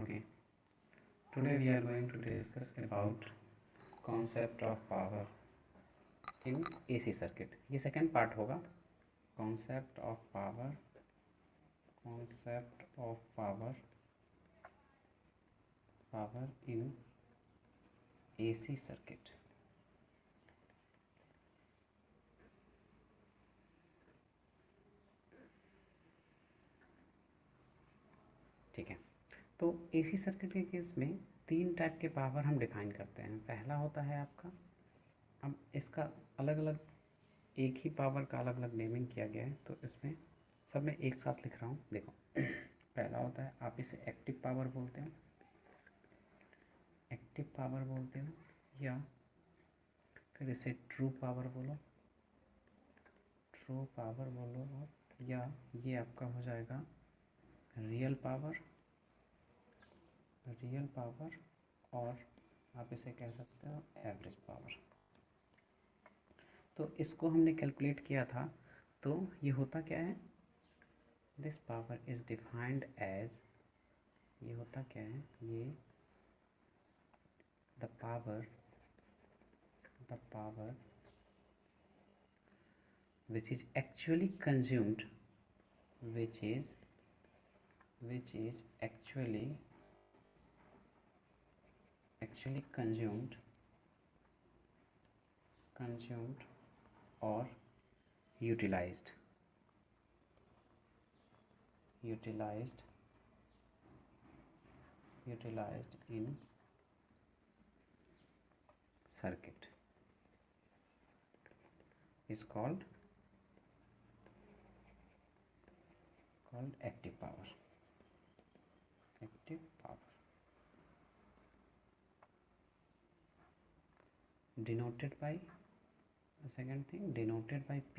Okay, today we are going to discuss about concept of power in AC circuit. ये second part होगा. Concept of power in AC circuit. ठीक है, तो AC circuit के case में तीन type के पावर हम डिफाइन करते हैं. पहला होता है आपका, अब इसका अलग अलग एक ही पावर का अलग अलग नेमिंग किया गया है, तो इसमें सब मैं एक साथ लिख रहा हूँ. देखो, पहला होता है, आप इसे एक्टिव पावर बोलते हो, या फिर इसे ट्रू पावर बोलो, और या ये आपका हो जाएगा रियल पावर, और आप इसे कह सकते हो एवरेज पावर. तो इसको हमने कैलकुलेट किया था, तो ये होता क्या है, this power is defined as, ये होता क्या है, ये the power which is actually consumed, which is actually consumed or utilized in circuit is called active power. Denoted by, the second thing, denoted by P,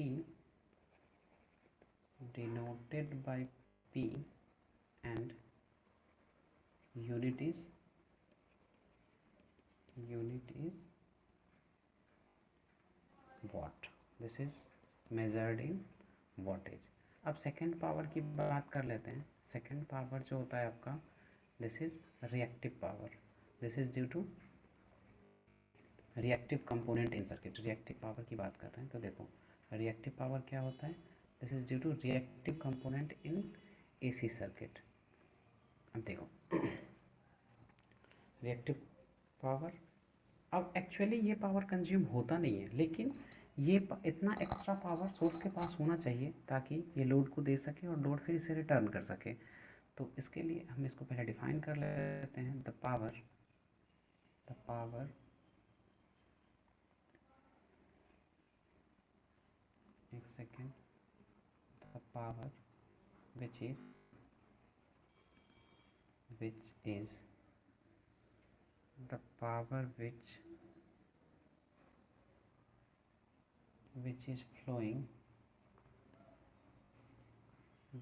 and unit is watt. This is measured in wattage. अब second power की बात कर लेते हैं. Second power जो होता है आपका, this is reactive power. This is due to reactive component in circuit. Reactive power की बात कर रहे हैं, तो देखो रिएक्टिव पावर क्या होता है, this is due to reactive component in AC circuit. अब देखो रिएक्टिव पावर, अब एक्चुअली ये पावर कंज्यूम होता नहीं है, लेकिन ये इतना एक्स्ट्रा पावर सोर्स के पास होना चाहिए ताकि ये लोड को दे सके और लोड फिर इसे रिटर्न कर सके. तो इसके लिए हम इसको पहले डिफाइन कर लेते हैं. द पावर एक second, the power which is the power which is flowing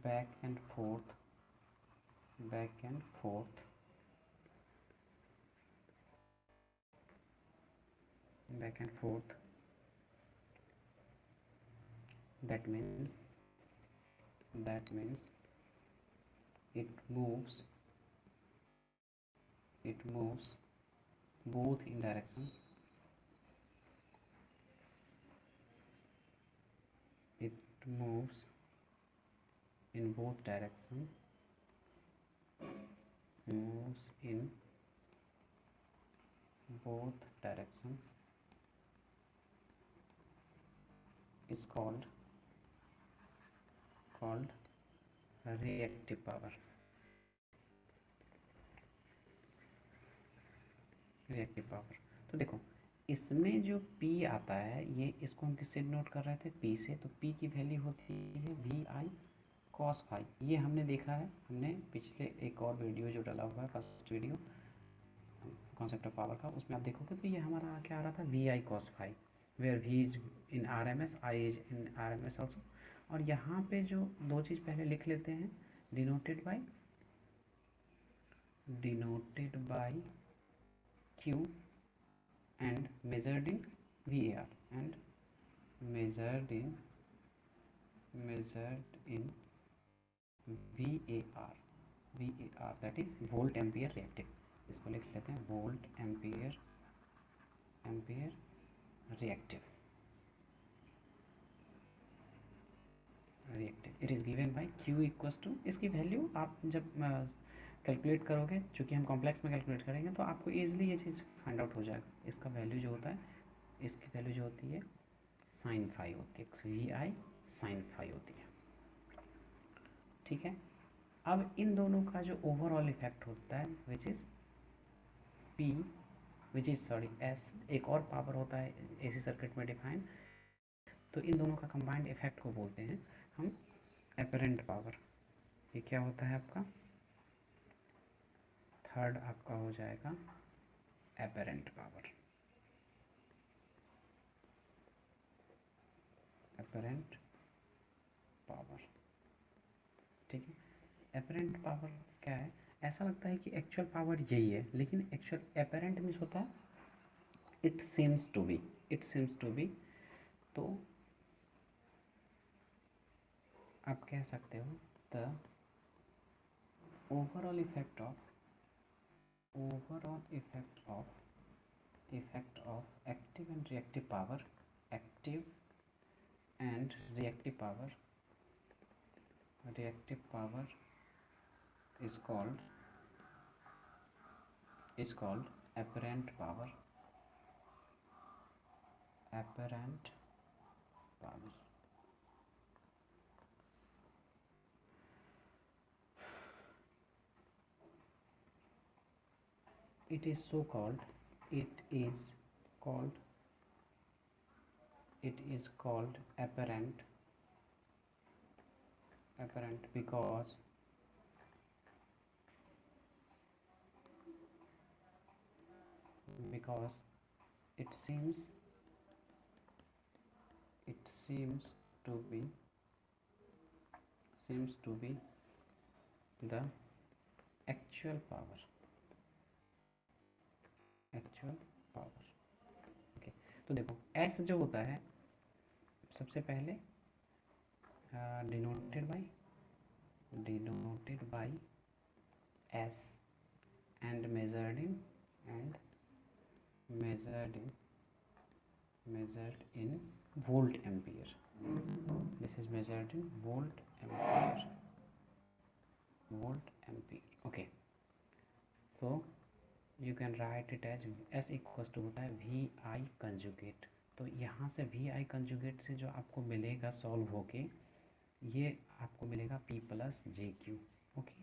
back and forth that means it moves both in direction, is called reactive power. तो देखो इसमें जो P आता है, ये इसको हम किससे नोट कर रहे थे, P से. तो P की वैल्यू होती है VI cos phi. ये हमने देखा है, हमने पिछले एक और वीडियो जो डाला हुआ है, first video concept of power का, उसमें आप देखोगे तो ये हमारा क्या आ रहा था, VI cos phi, where V is in RMS, I is in RMS also. और यहाँ पे जो दो चीज़ पहले लिख लेते हैं, denoted by Q and measured in VAR and measured in VAR. VAR that is volt ampere reactive, इसको लिख लेते हैं volt ampere reactive it is given by Q equals to, इसकी वैल्यू आप जब कैलकुलेट करोगे, चूँकि हम कॉम्प्लेक्स में कैलकुलेट करेंगे तो आपको ईजिली ये चीज़ फाइंड आउट हो जाएगा। इसका वैल्यू जो होता है, इसकी वैल्यू जो होती है sin फाई होती है, VI sin फाई होती है, ठीक है। अब इन दोनों का जो ओवरऑल इफेक्ट होता है which is P which is sorry S, एक और पावर होता है AC सर्किट में डिफाइन, तो इन दोनों का कंबाइंड इफेक्ट को बोलते हैं हम एपरेंट पावर। ये क्या होता है आपका, थर्ड आपका हो जाएगा एपरेंट पावर, एपरेंट पावर, ठीक है। एपरेंट पावर क्या है, ऐसा लगता है कि एक्चुअल पावर यही है, लेकिन एक्चुअल एपरेंट मीन्स होता है it seems to be, it seems to be. तो आप कह सकते हो the overall effect of active and reactive power, active and reactive power is called apparent power, apparent power। It is so called, it is called apparent because it seems to be the actual power, okay. तो देखो S जो होता है सबसे पहले denoted by S and measured in volt ampere, this is measured in volt ampere, okay। so you can write it as S equals to होता है VI conjugate. तो यहाँ से VI कंजुगेट से जो आपको मिलेगा सॉल्व होके, ये आपको मिलेगा P प्लस JQ, ओके।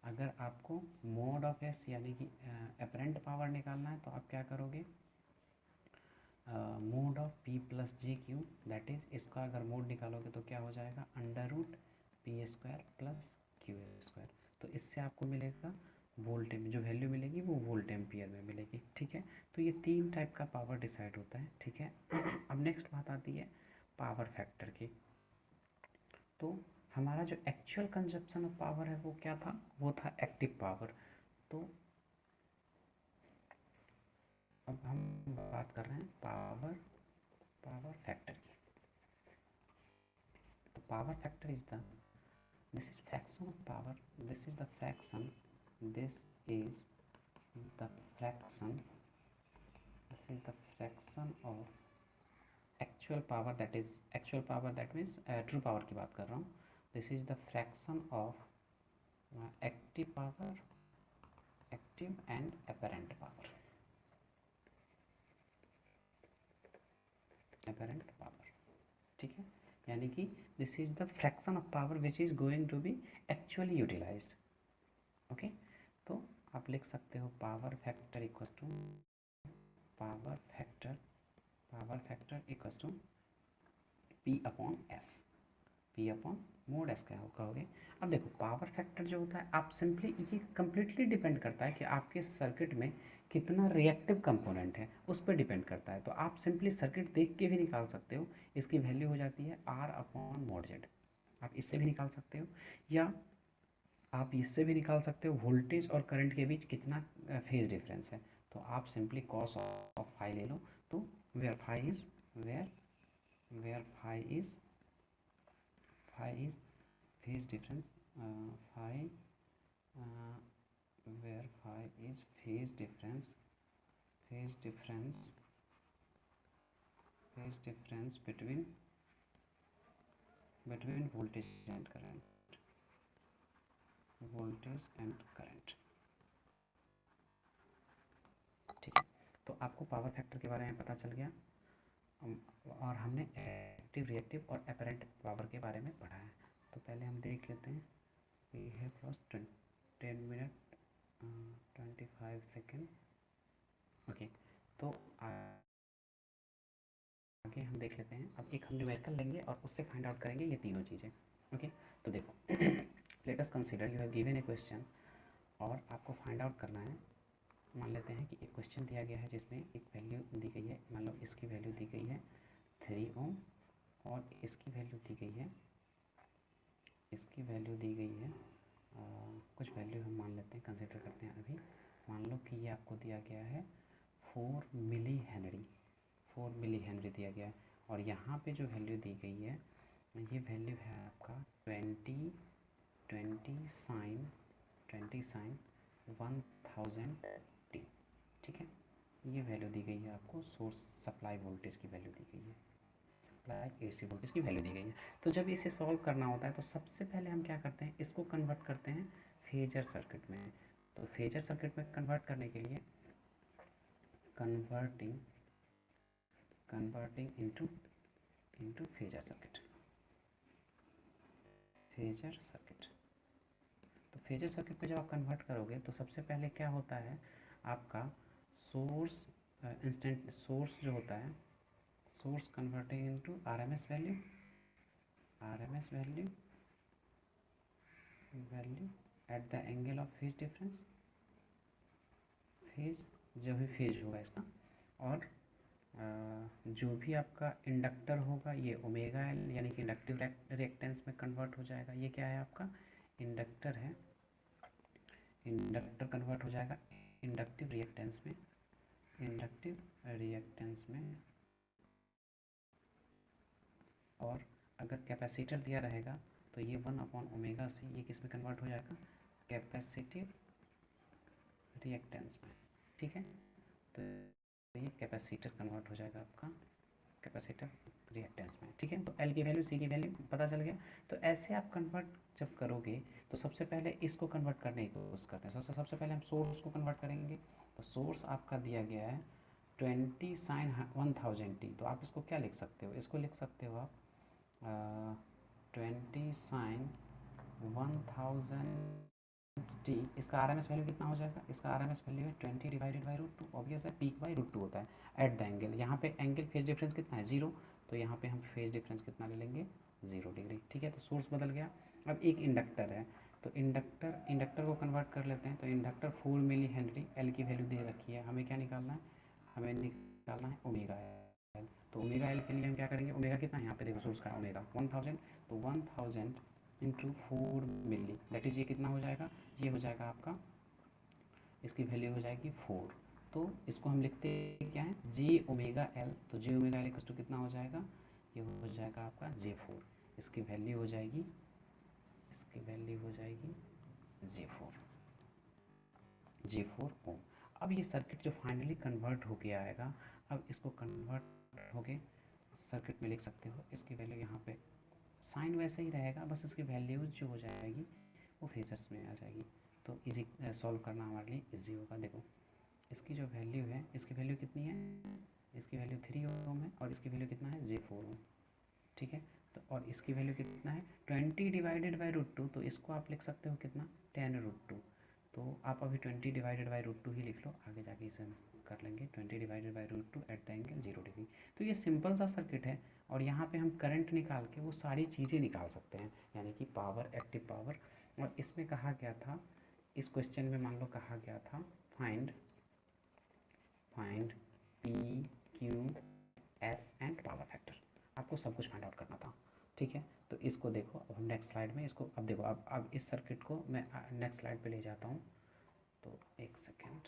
अगर आपको मोड ऑफ S यानी कि अपरेंट पावर निकालना है तो आप क्या करोगे, mode of P plus JQ, that is इसका अगर मोड निकालोगे तो क्या हो जाएगा, under root P² plus Q²। तो इससे आपको मिलेगा वोल्ट, जो वैल्यू मिलेगी वो वोल्ट एम्पियर में मिलेगी, ठीक है। तो ये तीन टाइप का पावर डिसाइड होता है, ठीक है। अब नेक्स्ट बात आती है पावर फैक्टर की। तो हमारा जो एक्चुअल कंजप्शन ऑफ पावर है वो क्या था, वो था एक्टिव पावर। तो अब हम बात कर रहे हैं पावर फैक्टर की। तो power factor is the, this is fraction of power, this is the fraction of actual power, that is actual power, that means true power की बात कर रहा हूँ। this is the fraction of active and apparent power, ठीक है। यानी कि this is the fraction of power which is going to be actually utilized, okay. तो आप लिख सकते हो power factor equals to P upon S, P upon mode S क्या कहोगे। अब देखो पावर फैक्टर जो होता है, आप सिंपली ये कम्प्लीटली डिपेंड करता है कि आपके सर्किट में कितना रिएक्टिव कंपोनेंट है, उस पर डिपेंड करता है। तो आप सिंपली सर्किट देख के भी निकाल सकते हो, इसकी वैल्यू हो जाती है R अपॉन मोड Z। आप इससे भी निकाल सकते हो, या आप इससे भी निकाल सकते हो वोल्टेज और करंट के बीच कितना फेज डिफरेंस है। तो आप सिंपली कॉस ऑफ फाई ले लो। तो where phi is phase difference, phi phase difference between voltage and current. ठीक है, तो आपको पावर फैक्टर के बारे में पता चल गया और हमने एक्टिव, रिएक्टिव और अपरेंट पावर के बारे में पढ़ा है। तो पहले हम देख लेते हैं। We have lost 10 minute 25 second. Okay, तो आगे हम देख लेते हैं। अब एक हम न्यूमेरिकल लेंगे और उससे फाइंड आउट करेंगे ये तीनों चीज़ें। ओके, तो देखो let us consider you have given A question और आपको फाइंड आउट करना है। मान लेते हैं कि एक क्वेश्चन दिया गया है जिसमें एक वैल्यू दी गई है, मान लो इसकी वैल्यू दी गई है 3 ओम और इसकी वैल्यू दी गई है कुछ वैल्यू हम मान लेते हैं, कंसिडर करते हैं अभी। मान लो कि ये आपको दिया गया है 4 मिली हेनरी दिया गया है और यहाँ पे जो वैल्यू दी गई है ये वैल्यू है आपका 20 साइन 1000 टी। ठीक है, ये वैल्यू दी गई है आपको, सोर्स सप्लाई वोल्टेज की वैल्यू दी गई है, सप्लाई एसी वोल्टेज की वैल्यू दी गई है। तो जब इसे सॉल्व करना होता है तो सबसे पहले हम क्या करते हैं, इसको कन्वर्ट करते हैं फेजर सर्किट में। तो फेजर सर्किट में कन्वर्ट करने के लिए कन्वर्टिंग इनटू फेजर सर्किट। तो फेजर सर्किट में जब आप कन्वर्ट करोगे तो सबसे पहले क्या होता है, आपका सोर्स सोर्स जो होता है, source converting into RMS value at the angle of phase difference, जो भी फेज होगा इसका, और जो भी आपका इंडक्टर होगा ये ओमेगा एल यानी कि इंडक्टिव रिएक्टेंस में कन्वर्ट हो जाएगा। ये क्या है आपका इंडक्टर है, इंडक्टर कन्वर्ट हो जाएगा इंडक्टिव रिएक्टेंस में। और अगर कैपेसिटर दिया रहेगा तो ये 1/ओमेगा से ये किस में कन्वर्ट हो जाएगा, कैपेसिटिव रिएक्टेंस में। ठीक है, तो ये कैपेसिटर कन्वर्ट हो जाएगा आपका कैपेसिटर रिएक्टेंस में। ठीक है, तो एल की वैल्यू, सी की वैल्यू पता चल गया। तो ऐसे आप कन्वर्ट जब करोगे तो सबसे पहले इसको कन्वर्ट करने की कोशिश करते हैं। सबसे पहले हम सोर्स को कन्वर्ट करेंगे। तो सोर्स आपका दिया गया है 20 साइन 1000 टी। तो आप इसको क्या लिख सकते हो, इसको लिख सकते हो आप 20 साइन 1000 टी। इसका आरएमएस वैल्यू कितना हो जाएगा, इसका आरएमएस वैल्यू है 20 डिवाइडेड बाई √2। ऑब्वियस है, पीक बाई √2 होता है एट द एंगल। यहाँ पे एंगल फेज डिफरेंस कितना है 0, तो यहाँ पे हम फेज डिफरेंस कितना ले लेंगे 0 डिग्री। ठीक है, तो सोर्स बदल गया। अब एक इंडक्टर है, तो इंडक्टर को कन्वर्ट कर लेते हैं। तो इंडक्टर 4 मिली हेनरी, एल की वैल्यू दे रखी है, हमें क्या निकालना है, हमें निकालना है ओमेगा एल। तो ओमेगा एल के लिए हम क्या करेंगे, ओमेगा कितना है यहाँ पे देखो, सोर्स का ओमेगा 1000, तो 1000 इंटू 4 मिली, दैट इज ये कितना हो जाएगा, ये हो जाएगा आपका, इसकी वैल्यू हो जाएगी 4। तो इसको हम लिखते क्या है जे ओमेगा एल। तो जे ओमेगा एल इक्वल टू कितना हो जाएगा, ये हो जाएगा आपका J4। इसकी वैल्यू हो जाएगी J4 ओम। अब ये सर्किट जो फाइनली कन्वर्ट होके आएगा, अब इसको कन्वर्ट होके सर्किट में लिख सकते हो। इसकी वैल्यू यहाँ पे साइन वैसे ही रहेगा, बस इसकी वैल्यू जो हो जाएगी वो फेजर्स में आ जाएगी। तो इजी सॉल्व करना हमारे लिए इजी होगा। देखो इसकी जो वैल्यू है, इसकी वैल्यू कितनी है, इसकी वैल्यू 3 ओम है और इसकी वैल्यू कितना है J4 ओम। ठीक है, तो और इसकी वैल्यू कितना है 20 डिवाइडेड बाई √2। तो इसको आप लिख सकते हो कितना 10√2। तो आप अभी 20 डिवाइडेड बाई √2 ही लिख लो, आगे जाके इसे हम कर लेंगे 20 divided by √2 at the angle 0 degree. तो ये सिंपल सा सर्किट है और यहाँ पे हम करंट निकाल के वो सारी चीज़ें निकाल सकते हैं, यानी कि पावर, एक्टिव पावर। और इसमें कहा गया था, इस क्वेश्चन में मान लो कहा गया था find P, Q, S and power factor. आपको सब कुछ फाइंड आउट करना था। ठीक है, तो इसको देखो, अब हम नेक्स्ट स्लाइड में इसको, अब देखो अब इस सर्किट को मैं नेक्स्ट स्लाइड पे ले जाता हूँ। तो एक सेकेंड,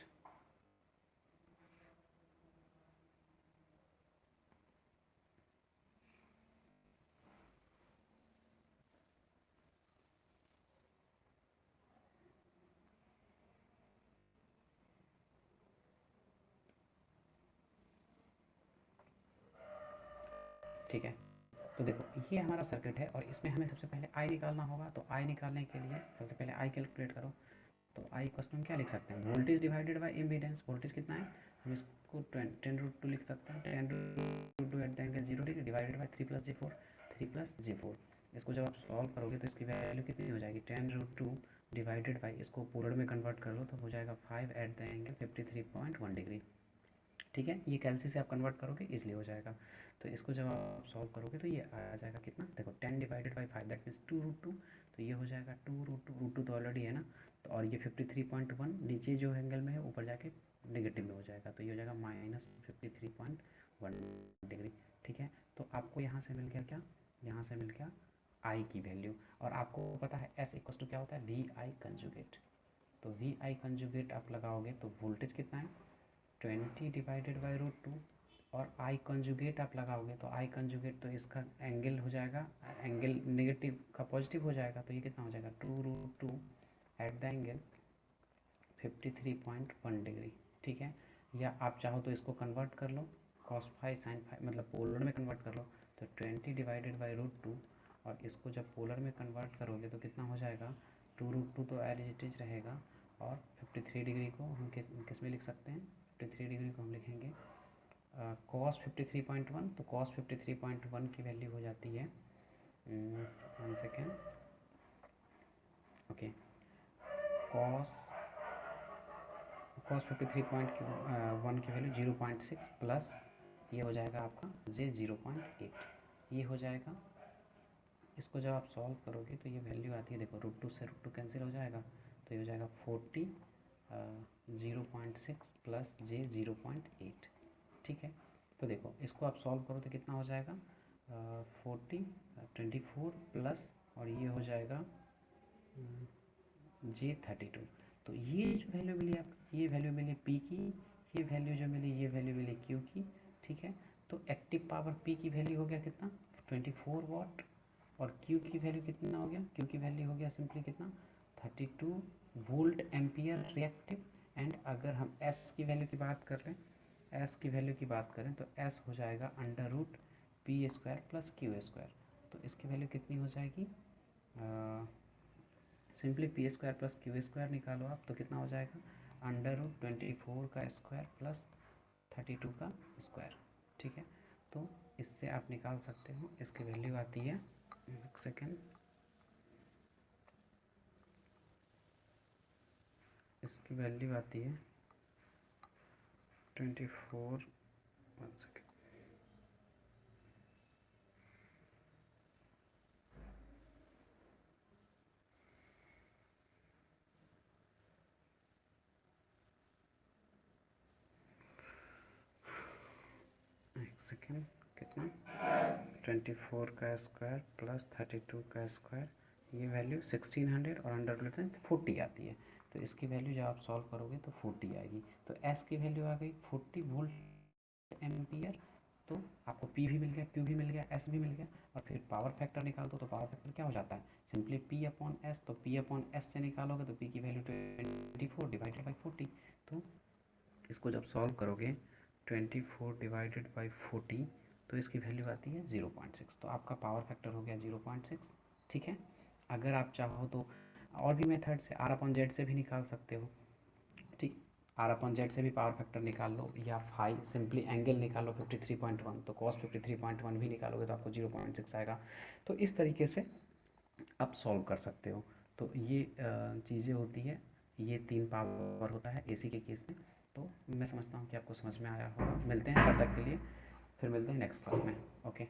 ठीक है। तो देखो ये हमारा सर्किट है और इसमें हमें सबसे पहले आई निकालना होगा। तो आई निकालने के लिए सबसे पहले आई कैलकुलेट करो। तो आई इक्वल टू हम क्या लिख सकते हैं, voltage divided by impedance. Voltage कितना है, हम इसको 10√2 लिख सकते हैं। 10√2 at the angle 0 degree divided by 3+j4, 3+j4। इसको जब आप सॉल्व करोगे तो इसकी वैल्यू कितनी हो जाएगी, 10√2 डिवाइडेड बाई, इसको पूर्ण में कन्वर्ट कर लो तो हो जाएगा 5 एट द एंगल 53.1 डिग्री। ठीक है, ये कैलसी से आप कन्वर्ट करोगे इसलिए हो जाएगा। तो इसको जब आप सॉल्व करोगे तो ये आ जाएगा कितना, देखो 10 डिवाइडेड बाई 5 दैट मीन्स 2√2। तो ये हो जाएगा 2√2 तो ऑलरेडी है ना। तो और ये 53.1 नीचे जो एंगल में है ऊपर जाके नेगेटिव में हो जाएगा। तो ये हो जाएगा -53.1 डिग्री। ठीक है, तो आपको यहाँ से मिल गया क्या, यहाँ से मिल गया आई की वैल्यू। और आपको पता है एस इक्वल टू क्या होता है, वी आई कंजुगेट। तो वी आई कंजुगेट आप लगाओगे तो वोल्टेज कितना है, 20 डिवाइडेड बाई √2। और आई कंजुगेट आप लगाओगे तो आई कंजुगेट तो इसका एंगल हो जाएगा, एंगल नेगेटिव का पॉजिटिव हो जाएगा। तो ये कितना हो जाएगा, 2√2 एट द एंगल 53.1 डिग्री। ठीक है, या आप चाहो तो इसको कन्वर्ट कर लो, cos फाइव साइन फाइव मतलब पोलर में कन्वर्ट कर लो। तो 20 डिवाइडेड बाई √2 और इसको जब पोलर में कन्वर्ट करोगे तो कितना हो जाएगा, 2√2 तो एज इट इज रहेगा। और 53 डिग्री को हम किस में लिख सकते हैं, 53 डिग्री को हम लिखेंगे cos 53.1। तो cos 53.1 की वैल्यू हो जाती है 1 सेकेंड, ओके, cos 53.1 की वैल्यू 0.6 प्लस ये हो जाएगा आपका j 0.8, ये हो जाएगा। इसको जब आप सॉल्व करोगे तो ये वैल्यू आती है, देखो √2 से √2 कैंसिल हो जाएगा। तो ये हो जाएगा 40 0.6 प्लस j 0.8। ठीक है, तो देखो इसको आप सॉल्व करो तो कितना हो जाएगा 24 प्लस और ये हो जाएगा j32। तो ये जो वैल्यू मिली आप, ये वैल्यू मिली P की, ये वैल्यू जो मिली ये वैल्यू मिली Q की। ठीक है, तो एक्टिव पावर P की वैल्यू हो गया कितना 24 वाट और Q की वैल्यू कितना हो गया, Q की वैल्यू हो गया सिंपली कितना 32 वोल्ट एम्पियर रिएक्टिव। एंड अगर हम S की वैल्यू की बात कर लें, S की वैल्यू की बात करें तो S हो जाएगा √P² प्लस Q²। तो इसकी वैल्यू कितनी हो जाएगी, सिंपली P² प्लस Q² निकालो आप तो कितना हो जाएगा √24 का स्क्वायर प्लस 32 का स्क्वायर। ठीक है, तो इससे आप निकाल सकते हो, इसकी वैल्यू आती है, एक सेकेंड, इसकी वैल्यू आती है 24, 1 सेकेंड, सेकेंड कितना 24 का स्क्वायर प्लस 32 का स्क्वायर, ये वैल्यू 1600 और अंडर 40 आती है। तो इसकी वैल्यू जब आप सॉल्व करोगे तो 40 आएगी। तो S की वैल्यू आ गई 40 वोल्ट एम्पियर। तो आपको P भी मिल गया, Q भी मिल गया, S भी मिल गया। और फिर पावर फैक्टर निकाल दो तो पावर फैक्टर क्या हो जाता है, सिंपली P/S। तो P/S से निकालोगे तो P की वैल्यू 24 डिवाइडेड बाई 40। तो इसको जब सॉल्व करोगे 24 डिवाइडेड बाई 40 तो इसकी वैल्यू आती है 0.6। तो आपका पावर फैक्टर हो गया 0.6। ठीक है, अगर आप चाहो तो और भी मेथड से R/Z से भी निकाल सकते हो। ठीक, R/Z से भी पावर फैक्टर निकाल लो, या फाइव सिंपली एंगल निकालो 53.1। तो cos 53.1 भी निकालोगे तो आपको 0.6 आएगा। तो इस तरीके से आप सॉल्व कर सकते हो। तो ये चीज़ें होती है, ये 3 पावर होता है AC के केस में। तो मैं समझता हूँ कि आपको समझ में आया होगा। मिलते हैं तब तक के लिए, फिर मिलते हैं नेक्स्ट क्लास में। ओके।